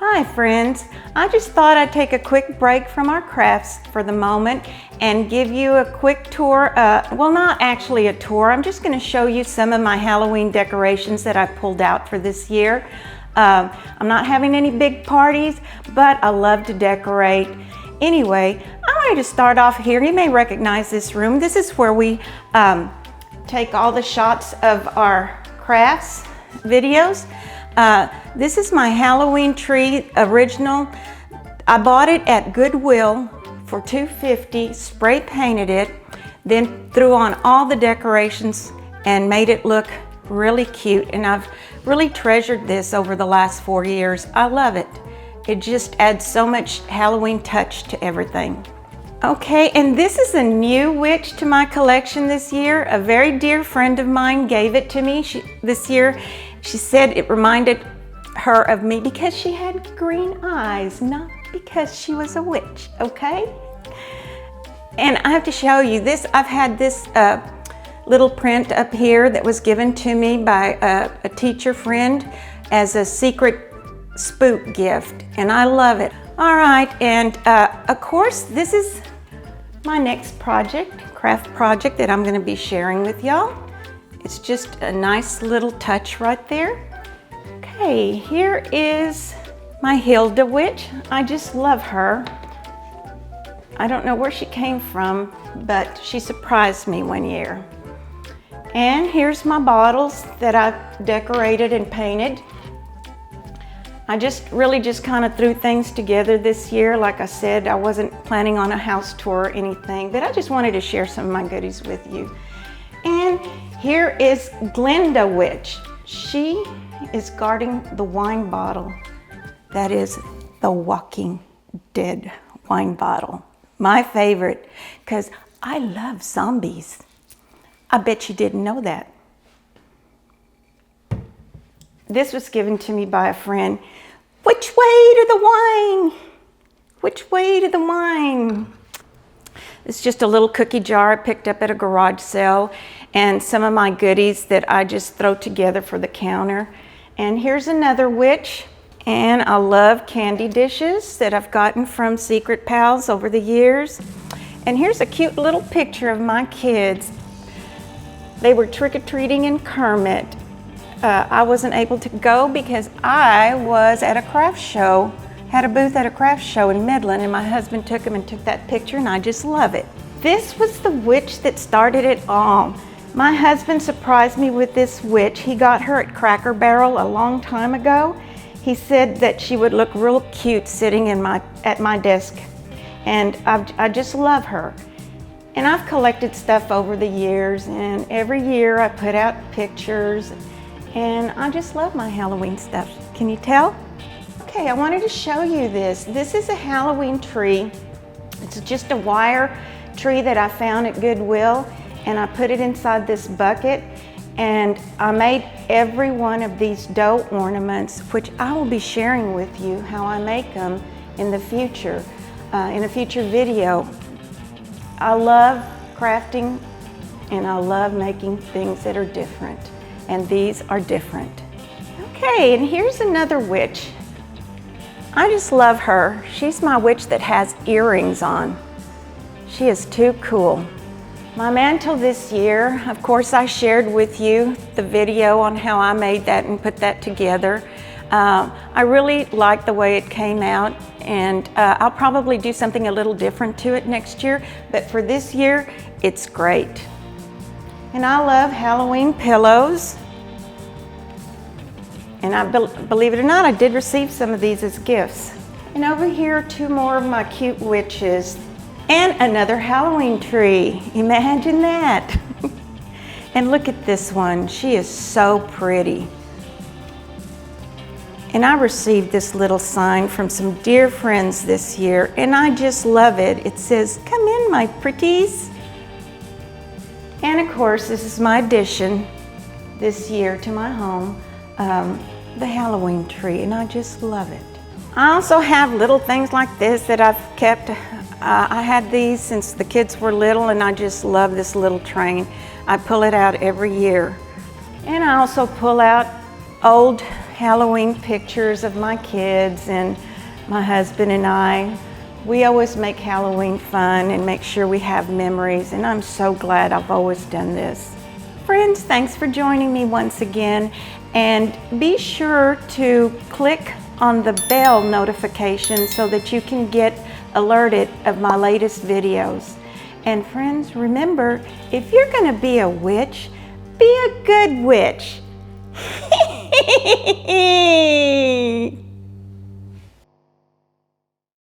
Hi friends, I just thought I'd take a quick break from our crafts for the moment and give you a quick tour, well not actually a tour, I'm just going to show you some of my Halloween decorations that I pulled out for this year. I'm not having any big parties, but I love to decorate. Anyway, I wanted to start off here. You may recognize this room. This is where we take all the shots of our crafts videos. This is my Halloween tree original. I bought it at Goodwill for $2.50, spray painted it, then threw on all the decorations and made it look really cute. And I've really treasured this over the last 4 years. I love it. It just adds so much Halloween touch to everything. Okay, and this is a new witch to my collection this year. A very dear friend of mine gave it to me this year. She said it reminded her of me because she had green eyes, not because she was a witch, okay? And I have to show you this. I've had this little print up here that was given to me by a teacher friend as a secret spook gift, and I love it. All right, and of course, this is my next craft project that I'm gonna be sharing with y'all. It's just a nice little touch right there. Okay, here is my Hilda witch. I just love her. I don't know where she came from, but she surprised me one year. And here's my bottles that I've decorated and painted. I really just kind of threw things together this year. Like I said, I wasn't planning on a house tour or anything, but I just wanted to share some of my goodies with you. And here is Glenda Witch. She is guarding the wine bottle. That is the Walking Dead wine bottle. My favorite, because I love zombies. I bet you didn't know that. This was given to me by a friend. Which way to the wine? Which way to the wine? It's just a little cookie jar I picked up at a garage sale and some of my goodies that I just throw together for the counter. And here's another witch. And I love candy dishes that I've gotten from Secret Pals over the years. And here's a cute little picture of my kids. They were trick-or-treating in Kermit. I wasn't able to go because I was at a craft show, had a booth at a craft show in Midland, and my husband took them and took that picture, and I just love it. This was the witch that started it all. My husband surprised me with this witch. He got her at Cracker Barrel a long time ago. He said that she would look real cute sitting at my desk, and I just love her. And I've collected stuff over the years, and every year I put out pictures, and I just love my Halloween stuff. Can you tell? Okay, I wanted to show you this. This is a Halloween tree. It's just a wire tree that I found at Goodwill, and I put it inside this bucket, and I made every one of these dough ornaments, which I will be sharing with you how I make them in the future, in a future video. I love crafting, and I love making things that are different, and these are different. Okay, and here's another witch. I just love her. She's my witch that has earrings on. She is too cool. My mantle this year, of course, I shared with you the video on how I made that and put that together. I really like the way it came out, and I'll probably do something a little different to it next year, but for this year, it's great. And I love Halloween pillows. And believe it or not, I did receive some of these as gifts. And over here are two more of my cute witches. And another Halloween tree. Imagine that. And look at this one. She is so pretty. And I received this little sign from some dear friends this year, and I just love it. It says, "Come in, my pretties." And of course, this is my addition this year to my home, the Halloween tree, and I just love it. I also have little things like this that I've kept. I had these since the kids were little, and I just love this little train. I pull it out every year. And I also pull out old Halloween pictures of my kids and my husband and I. We always make Halloween fun and make sure we have memories, and I'm so glad I've always done this. Friends, thanks for joining me once again, and be sure to click on the bell notification so that you can get alerted of my latest videos. And friends, remember, if you're gonna be a witch, be a good witch.